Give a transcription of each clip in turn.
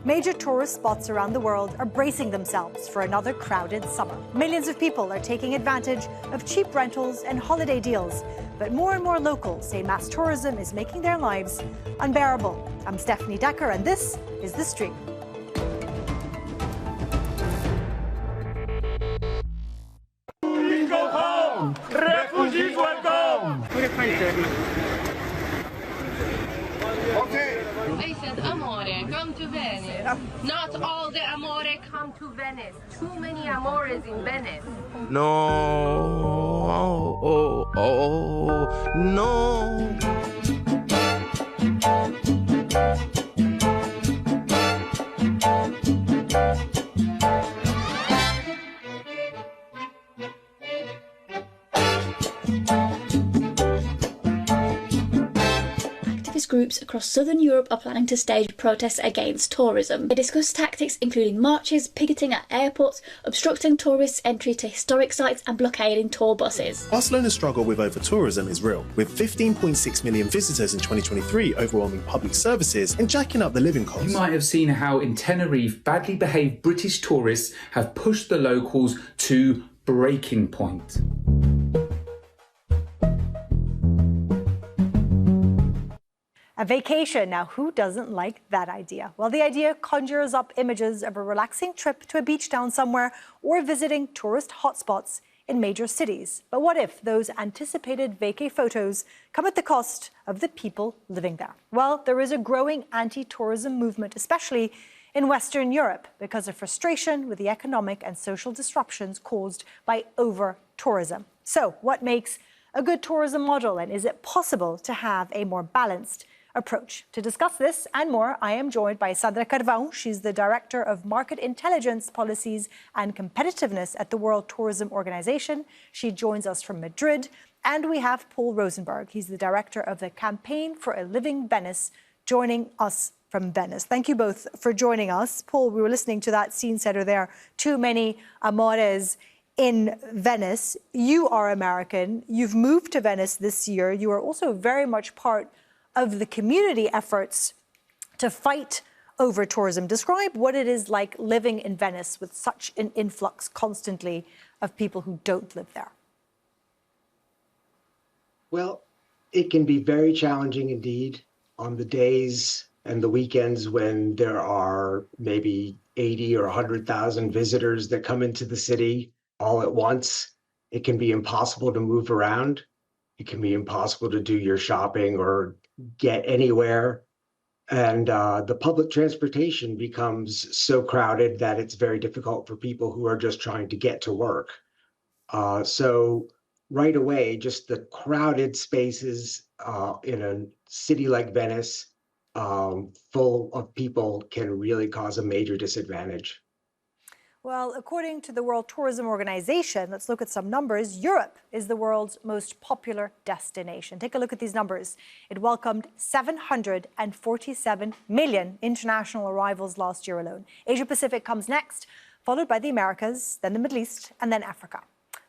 Major tourist spots around the world are bracing themselves for another crowded summer. Millions of people are taking advantage of cheap rentals and holiday deals. But more and more locals say mass tourism is making their lives unbearable. I'm Stefanie Dekker, and this is The Stream. Go home! Refugees welcome! Okay. I said, amore, come to Venice. Not all the amore come to Venice. Too many amores in Venice. No, no. Groups across southern Europe are planning to stage protests against tourism. They discuss tactics including marches, picketing at airports, obstructing tourists' entry to historic sites and blockading tour buses. Barcelona's struggle with over-tourism is real, with 15.6 million visitors in 2023 overwhelming public services and jacking up the living costs. You might have seen how in Tenerife, badly behaved British tourists have pushed the locals to breaking point. A vacation. Now, who doesn't like that idea? Well, the idea conjures up images of a relaxing trip to a beach town somewhere or visiting tourist hotspots in major cities. But what if those anticipated vacay photos come at the cost of the people living there? Well, there is a growing anti-tourism movement, especially in Western Europe, because of frustration with the economic and social disruptions caused by over-tourism. So, what makes a good tourism model, and is it possible to have a more balanced approach? To discuss this and more, I am joined by Sandra Carvao. She's the Director of Market Intelligence, Policies and Competitiveness at the World Tourism Organization. She joins us from Madrid. And we have Paul Rosenberg. He's the Director of the Campaign for a Living Venice, joining us from Venice. Thank you both for joining us. Paul, we were listening to that scene setter there. Too many amores in Venice. You are American. You've moved to Venice this year. You are also very much part of the community efforts to fight over tourism. Describe what it is like living in Venice with such an influx constantly of people who don't live there. Well, it can be very challenging indeed on the days and the weekends when there are maybe 80 or 100,000 visitors that come into the city all at once. It can be impossible to move around. It can be impossible to do your shopping or get anywhere. And the public transportation becomes so crowded that it's very difficult for people who are just trying to get to work. So right away, just the crowded spaces in a city like Venice, full of people, can really cause a major disadvantage. Well, according to the World Tourism Organization, let's look at some numbers. Europe is the world's most popular destination. Take a look at these numbers. It welcomed 747 million international arrivals last year alone. Asia Pacific comes next, followed by the Americas, then the Middle East, and then Africa.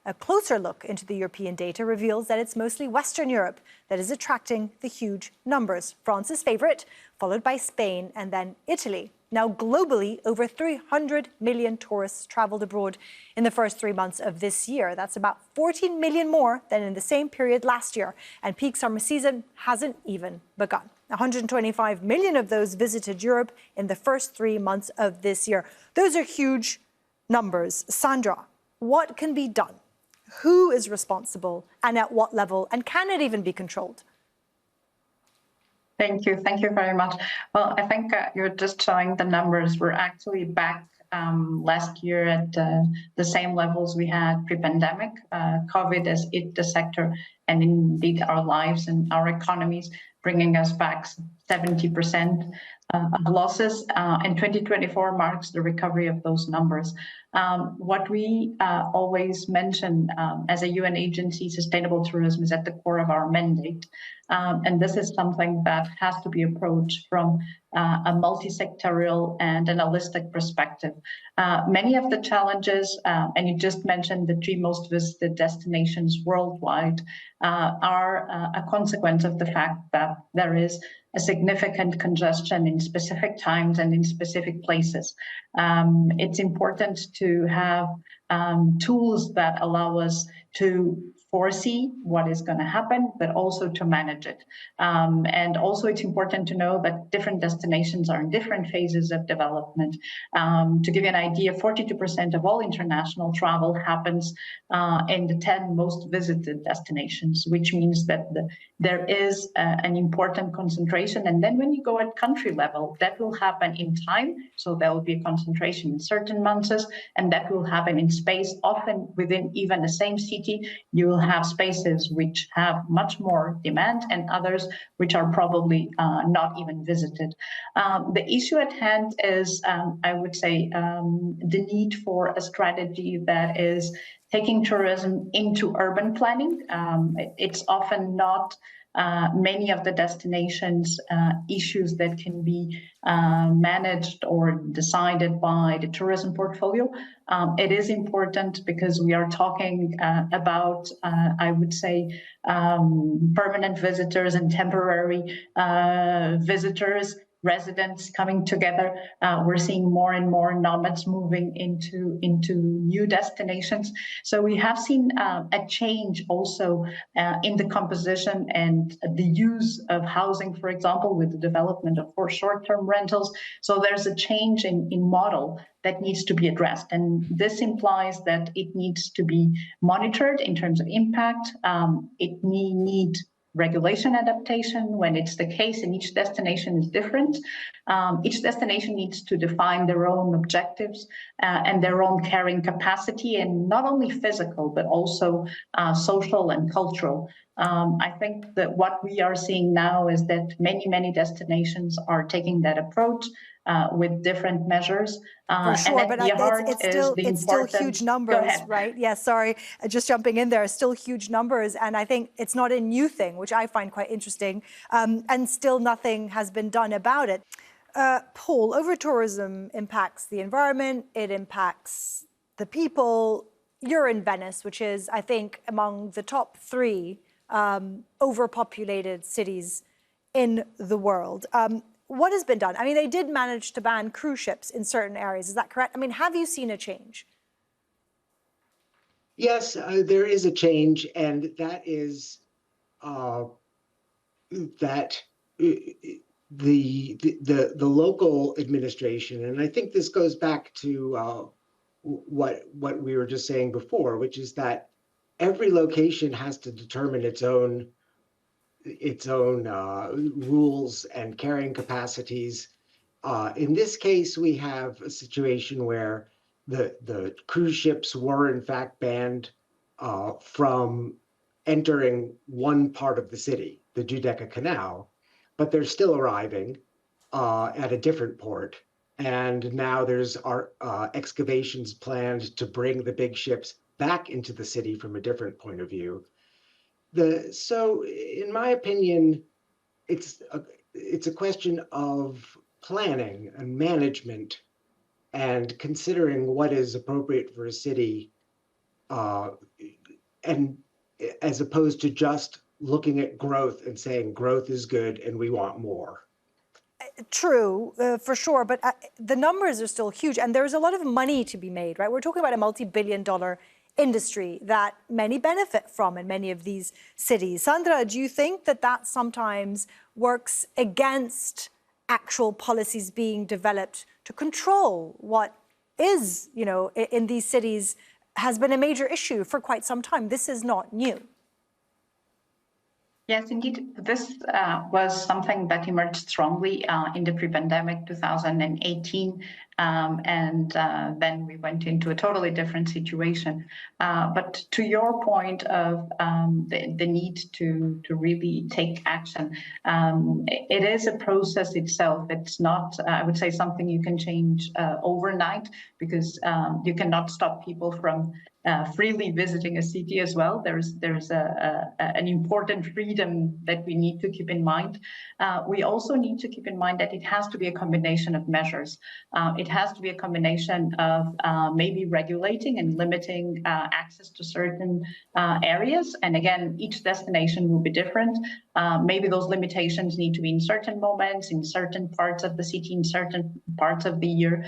A closer look into the European data reveals that it's mostly Western Europe that is attracting the huge numbers. France is favorite, followed by Spain, and then Italy. Now, globally, over 300 million tourists traveled abroad in the first 3 months of this year. That's about 14 million more than in the same period last year. And peak summer season hasn't even begun. 125 million of those visited Europe in the first 3 months of this year. Those are huge numbers. Sandra, what can be done? Who is responsible and at what level? And can it even be controlled? Thank you. Thank you very much. Well, I think you're just showing the numbers. We're actually back last year at the same levels we had pre-pandemic. COVID has hit the sector and indeed our lives and our economies, bringing us back 70% of losses. And 2024 marks the recovery of those numbers. What we always mention as a UN agency, sustainable tourism is at the core of our mandate. And this is something that has to be approached from a multi-sectorial and an holistic perspective. Many of the challenges, and you just mentioned the 3 most visited destinations worldwide, are a consequence of the fact that there is a significant congestion in specific times and in specific places. It's important to have tools that allow us to foresee what is going to happen, but also to manage it. And also it's important to know that different destinations are in different phases of development. To give you an idea, 42% of all international travel happens in the 10 most visited destinations, which means that there is an important concentration. And then when you go at country level, that will happen in time. So there will be a concentration in certain months, and that will happen in space. Often within even the same city, you will have spaces which have much more demand and others which are probably not even visited. The issue at hand is, I would say, the need for a strategy that is taking tourism into urban planning. It's often not many of the destinations issues that can be managed or decided by the tourism portfolio. It is important because we are talking about, I would say, permanent visitors and temporary visitors, residents coming together. We're seeing more and more nomads moving into new destinations. So we have seen a change also in the composition and the use of housing, for example, with the development of short-term rentals. So there's a change in model that needs to be addressed. And this implies that it needs to be monitored in terms of impact. It need regulation adaptation when it's the case, and each destination is different. Each destination needs to define their own objectives and their own carrying capacity, and not only physical, but also social and cultural. I think that what we are seeing now is that many destinations are taking that approach with different measures. For sure, but it's still huge numbers, right? Yeah, sorry, just jumping in there, still huge numbers. And I think it's not a new thing, which I find quite interesting. And still nothing has been done about it. Paul, over-tourism impacts the environment, it impacts the people. You're in Venice, which is, I think, among the top 3 overpopulated cities in the world. What has been done? I mean, they did manage to ban cruise ships in certain areas. Is that correct? I mean, have you seen a change? Yes, there is a change, and that is that the local administration, and I think this goes back to what we were just saying before, which is that every location has to determine its own rules and carrying capacities. In this case, we have a situation where the cruise ships were in fact banned from entering one part of the city, the Giudecca Canal, but they're still arriving at a different port. And now there's excavations planned to bring the big ships back into the city from a different point of view. So, in my opinion, it's a question of planning and management and considering what is appropriate for a city, and as opposed to just looking at growth and saying growth is good and we want more. True, for sure, but the numbers are still huge, and there's a lot of money to be made, right? We're talking about a multi-billion-dollar industry that many benefit from in many of these cities. Sandra, do you think that sometimes works against actual policies being developed to control what is, in these cities has been a major issue for quite some time? This is not new. Yes, indeed. This was something that emerged strongly in the pre-pandemic 2018, and then we went into a totally different situation. But to your point of the need to really take action, it is a process itself. It's not, I would say, something you can change overnight, because you cannot stop people from freely visiting a city as well. There's an important freedom that we need to keep in mind. We also need to keep in mind that it has to be a combination of measures. It has to be a combination of maybe regulating and limiting access to certain areas. And again, each destination will be different. Maybe those limitations need to be in certain moments, in certain parts of the city, in certain parts of the year.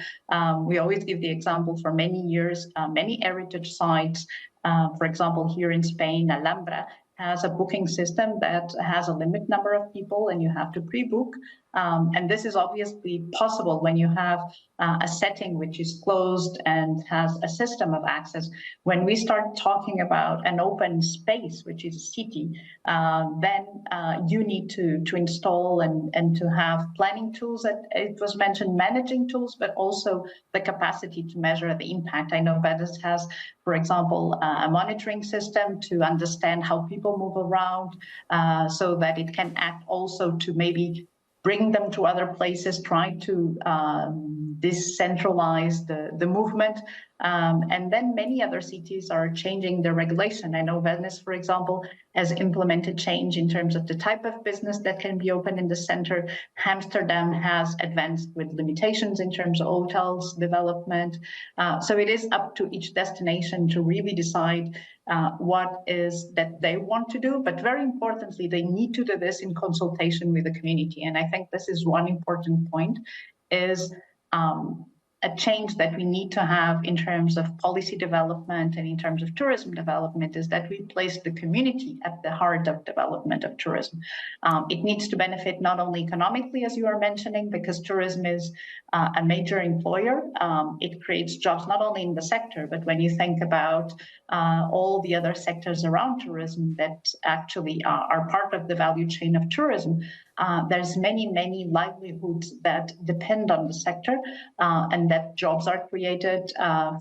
We always give the example for many years, many heritage sites, for example, here in Spain, Alhambra has a booking system that has a limit number of people and you have to pre-book. And this is obviously possible when you have a setting which is closed and has a system of access. When we start talking about an open space, which is a city, then you need to install and to have planning tools that it was mentioned, managing tools, but also the capacity to measure the impact. I know Venice has, for example, a monitoring system to understand how people move around so that it can act also to maybe bring them to other places, try to decentralize the movement. And then many other cities are changing their regulation. I know Venice, for example, has implemented change in terms of the type of business that can be open in the center. Amsterdam has advanced with limitations in terms of hotels development. So it is up to each destination to really decide what is that they want to do, but very importantly, they need to do this in consultation with the community. And I think this is one important point, is a change that we need to have in terms of policy development and in terms of tourism development, is that we place the community at the heart of development of tourism. It needs to benefit not only economically, as you are mentioning, because tourism is a major employer. It creates jobs not only in the sector, but when you think about all the other sectors around tourism that actually are part of the value chain of tourism, there's many livelihoods that depend on the sector, and that jobs are created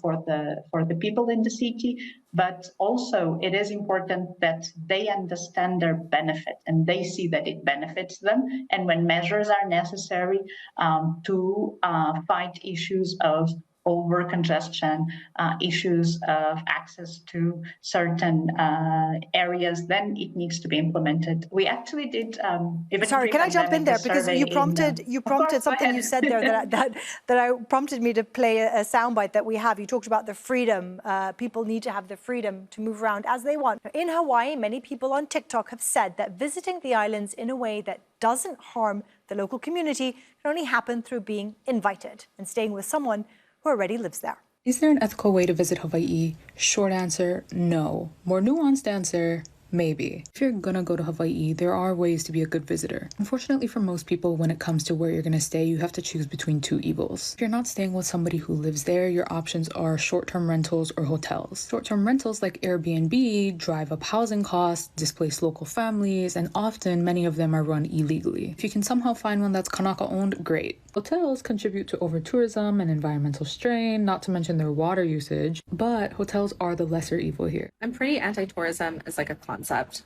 for the people in the city. But also it is important that they understand their benefit and they see that it benefits them. And when measures are necessary to fight issues of over congestion, issues of access to certain areas, then it needs to be implemented. We actually did. Sorry, can I jump in there, because you prompted something you said there that prompted me to play a soundbite that we have. You talked about the freedom. People need to have the freedom to move around as they want. In Hawaii, many people on TikTok have said that visiting the islands in a way that doesn't harm the local community can only happen through being invited and staying with someone who already lives there. Is there an ethical way to visit Hawaii? Short answer, no. More nuanced answer, maybe. If you're gonna go to Hawaii, there are ways to be a good visitor. Unfortunately for most people, when it comes to where you're gonna stay, you have to choose between two evils. If you're not staying with somebody who lives there, your options are short-term rentals or hotels. Short-term rentals like Airbnb drive up housing costs, displace local families, and often many of them are run illegally. If you can somehow find one that's Kanaka-owned, great. Hotels contribute to over-tourism and environmental strain, not to mention their water usage, but hotels are the lesser evil here. I'm pretty anti-tourism as like a concept.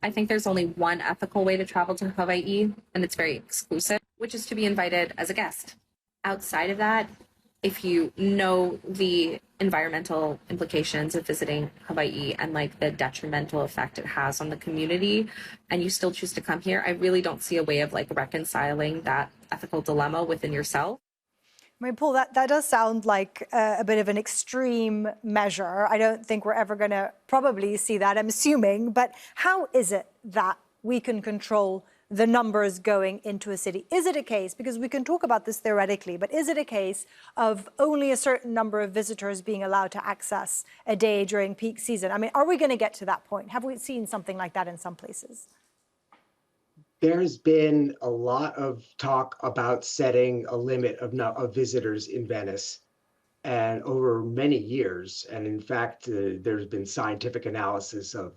I think there's only one ethical way to travel to Hawaii, and it's very exclusive, which is to be invited as a guest. Outside of that, if you know the environmental implications of visiting Hawaii and like the detrimental effect it has on the community, and you still choose to come here, I really don't see a way of like reconciling that ethical dilemma within yourself. I mean, Paul, that does sound like a bit of an extreme measure. I don't think we're ever going to probably see that, I'm assuming. But how is it that we can control the numbers going into a city? Is it a case, because we can talk about this theoretically, but is it a case of only a certain number of visitors being allowed to access a day during peak season? I mean, are we going to get to that point? Have we seen something like that in some places? There's been a lot of talk about setting a limit of visitors in Venice, and over many years. And in fact, there's been scientific analysis of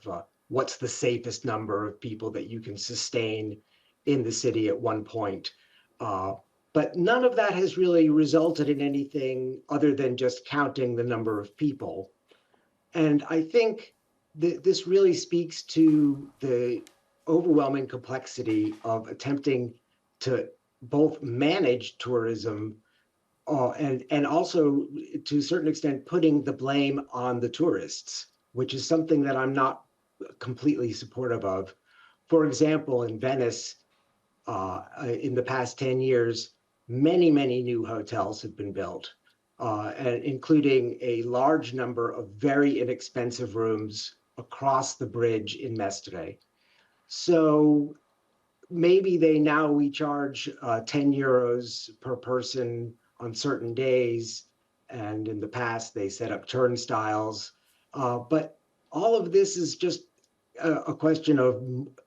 what's the safest number of people that you can sustain in the city at one point. But none of that has really resulted in anything other than just counting the number of people. And I think this really speaks to the overwhelming complexity of attempting to both manage tourism and also to a certain extent putting the blame on the tourists, which is something that I'm not completely supportive of. For example, in Venice, in the past 10 years, many new hotels have been built, and including a large number of very inexpensive rooms across the bridge in Mestre. So maybe we charge 10 euros per person on certain days, and in the past they set up turnstiles. But all of this is just a question of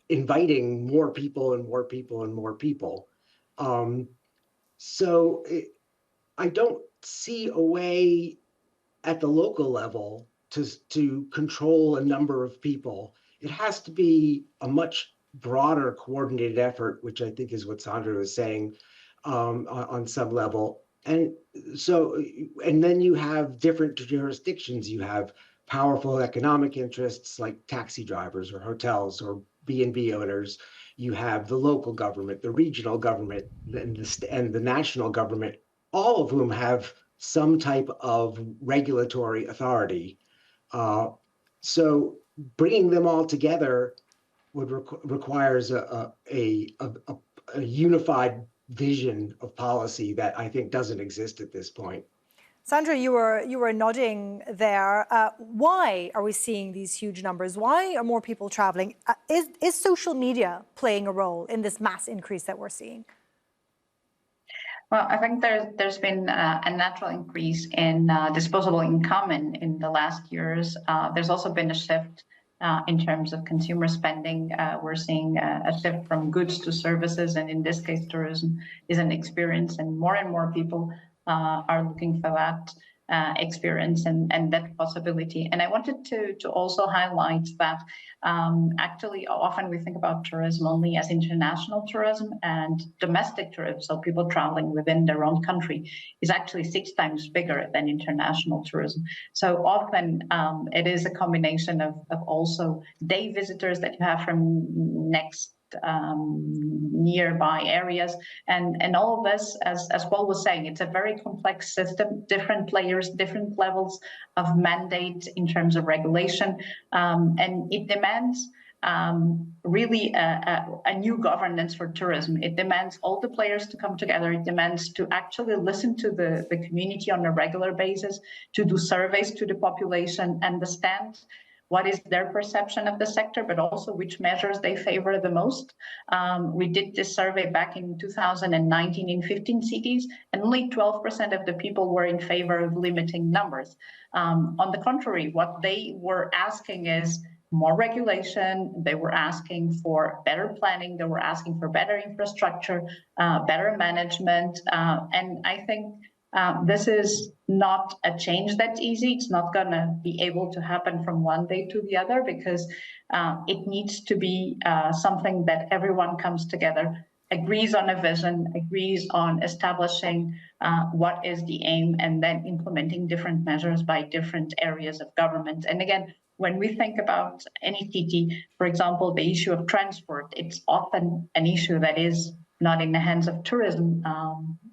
inviting more people and more people and more people. I don't see a way at the local level to control a number of people. It has to be a much broader coordinated effort, which I think is what Sandra was saying, on some level. And then you have different jurisdictions. You have powerful economic interests like taxi drivers or hotels or B&B owners. You have the local government, the regional government, and the national government, all of whom have some type of regulatory authority. So bringing them all together requires a unified vision of policy that I think doesn't exist at this point. Sandra, you were nodding there. Why are we seeing these huge numbers? Why are more people traveling? Is social media playing a role in this mass increase that we're seeing? Well, I think there's been a natural increase in disposable income in the last years. There's also been a shift in terms of consumer spending. We're seeing a shift from goods to services, and in this case, tourism is an experience, and more people are looking for that experience and that possibility. And I wanted to also highlight that actually often we think about tourism only as international tourism, and domestic tourism, so people traveling within their own country, is actually 6 times bigger than international tourism. So often it is a combination of also day visitors that you have from nearby areas, and all of this, as Paul was saying, it's a very complex system, different players, different levels of mandate in terms of regulation, and it demands really a new governance for tourism. It demands all the players to come together. It demands to actually listen to the community on a regular basis, to do surveys to the population, understand what is their perception of the sector, but also which measures they favor the most. We did this survey back in 2019 in 15 cities, and only 12% of the people were in favor of limiting numbers. On the contrary, what they were asking is more regulation. They were asking for better planning. They were asking for better infrastructure, better management. And I think this is not a change that's easy. It's not going to be able to happen from one day to the other, because it needs to be something that everyone comes together, agrees on a vision, agrees on establishing what is the aim, and then implementing different measures by different areas of government. And again, when we think about any city, for example, the issue of transport, it's often an issue that is not in the hands of tourism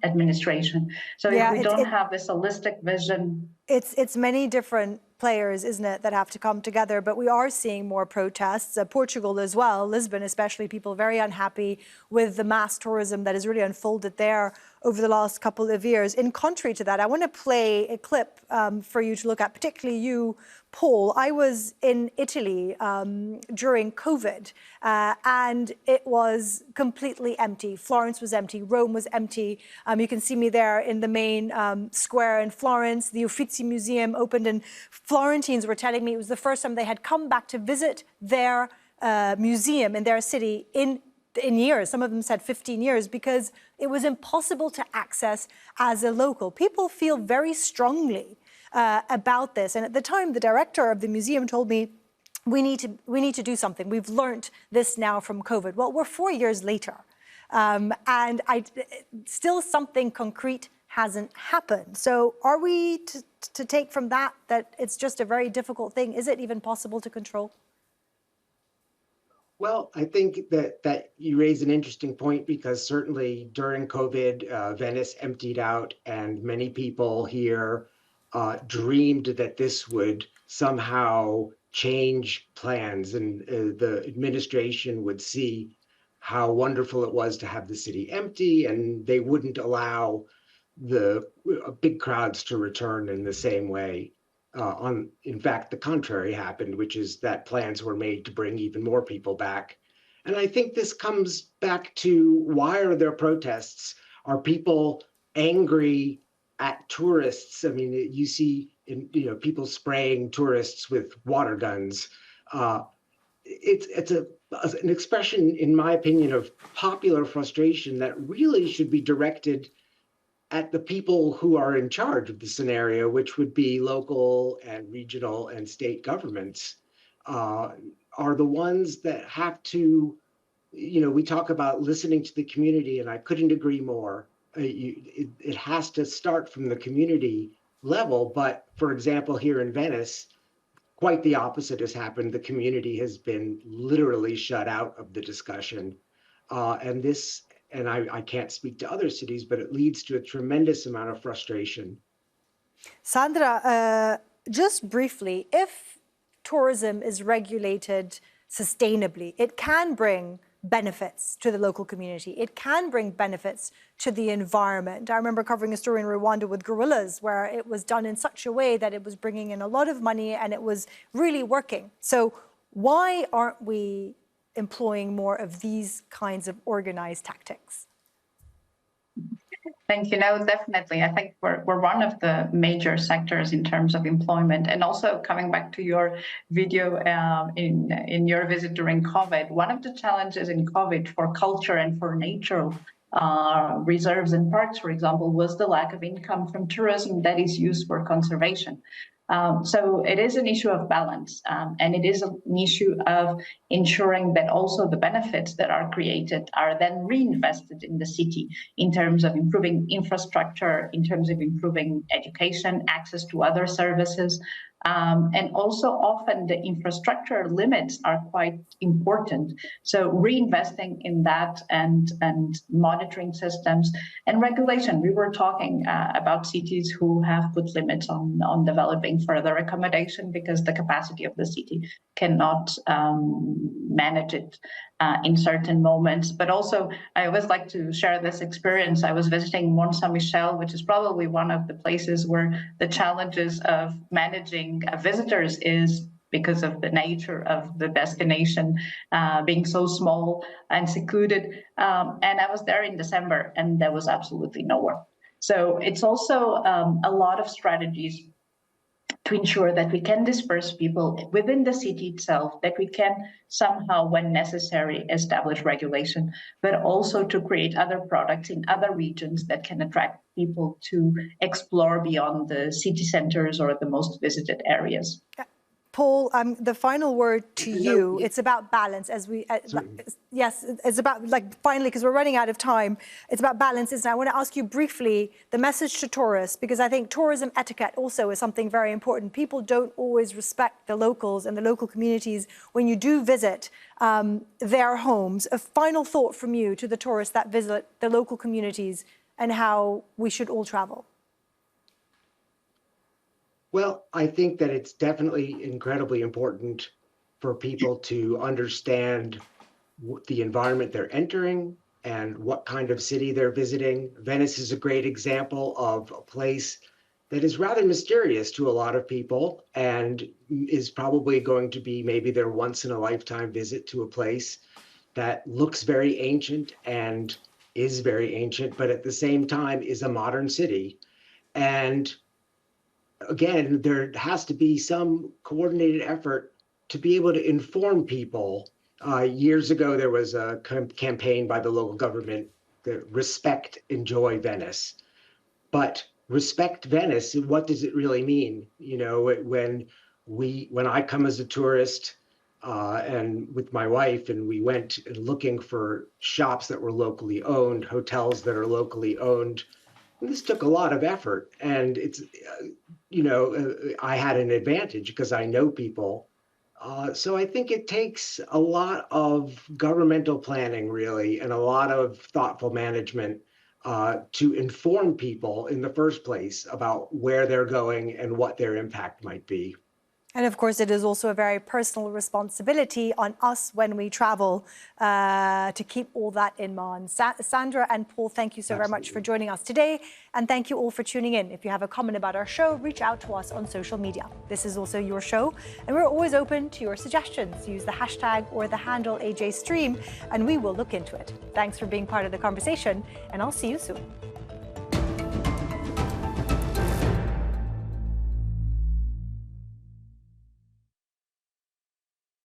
administration. So if we don't have this holistic vision, it's many different players, isn't it, that have to come together. But we are seeing more protests. Portugal as well, Lisbon especially, people very unhappy with the mass tourism that has really unfolded there over the last couple of years. In contrary to that, I want to play a clip for you to look at, particularly you, Paul. I was in Italy during COVID, and it was completely empty. Florence was empty, Rome was empty. You can see me there in the main square in Florence. The Uffizi Museum opened, and Florentines were telling me it was the first time they had come back to visit their museum in their city in years. Some of them said 15 years, because it was impossible to access as a local. People feel very strongly about this. And at the time, the director of the museum told me, we need to do something. We've learned this now from COVID. Well, we're 4 years later, and still something concrete hasn't happened. So are we to take from that it's just a very difficult thing? Is it even possible to control? Well, I think that you raise an interesting point because certainly during COVID, Venice emptied out, and many people here dreamed that this would somehow change plans, and the administration would see how wonderful it was to have the city empty, and they wouldn't allow the big crowds to return in the same way. In fact, the contrary happened, which is that plans were made to bring even more people back. And I think this comes back to, why are there protests? Are people angry at tourists? I mean, you see, people spraying tourists with water guns. It's an expression, in my opinion, of popular frustration that really should be directed at the people who are in charge of the scenario, which would be local and regional and state governments, are the ones that have to, we talk about listening to the community, and I couldn't agree more. It has to start from the community level. But for example, here in Venice, quite the opposite has happened. The community has been literally shut out of the discussion. And I can't speak to other cities, but it leads to a tremendous amount of frustration. Sandra, just briefly, if tourism is regulated sustainably, it can bring benefits to the local community. It can bring benefits to the environment. I remember covering a story in Rwanda with gorillas, where it was done in such a way that it was bringing in a lot of money and it was really working. So why aren't we employing more of these kinds of organized tactics? Thank you. No, definitely. I think we're one of the major sectors in terms of employment. And also coming back to your video in your visit during COVID, one of the challenges in COVID for culture and for nature reserves and parks, for example, was the lack of income from tourism that is used for conservation. So it is an issue of balance, and it is an issue of ensuring that also the benefits that are created are then reinvested in the city in terms of improving infrastructure, in terms of improving education, access to other services. And also often the infrastructure limits are quite important. So reinvesting in that and monitoring systems and regulation. We were talking about cities who have put limits on developing further accommodation because the capacity of the city cannot manage it in certain moments. But also, I always like to share this experience. I was visiting Mont Saint-Michel, which is probably one of the places where the challenges of managing visitors is because of the nature of the destination being so small and secluded. And I was there in December and there was absolutely no one. So it's also a lot of strategies to ensure that we can disperse people within the city itself, that we can somehow, when necessary, establish regulation, but also to create other products in other regions that can attract people to explore beyond the city centers or the most visited areas. Paul, the final word to you. It's about balance, as we. Yes, it's about finally, because we're running out of time. It's about balance. And I want to ask you briefly the message to tourists, because I think tourism etiquette also is something very important. People don't always respect the locals and the local communities when you do visit their homes. A final thought from you to the tourists that visit the local communities and how we should all travel. Well, I think that it's definitely incredibly important for people to understand the environment they're entering and what kind of city they're visiting. Venice is a great example of a place that is rather mysterious to a lot of people and is probably going to be maybe their once-in-a-lifetime visit to a place that looks very ancient and is very ancient, but at the same time is a modern city. And again, there has to be some coordinated effort to be able to inform people. Years ago, there was a campaign by the local government, Respect, Enjoy Venice. But respect Venice, what does it really mean? You know, when I come as a tourist and with my wife, and we went looking for shops that were locally owned, hotels that are locally owned, and this took a lot of effort. And it's, I had an advantage because I know people So I think it takes a lot of governmental planning, really, and a lot of thoughtful management to inform people in the first place about where they're going and what their impact might be. And of course, it is also a very personal responsibility on us when we travel to keep all that in mind. Sandra and Paul, thank you so very much for joining us today. And thank you all for tuning in. If you have a comment about our show, reach out to us on social media. This is also your show, and we're always open to your suggestions. Use the hashtag or the handle AJStream, and we will look into it. Thanks for being part of the conversation, and I'll see you soon.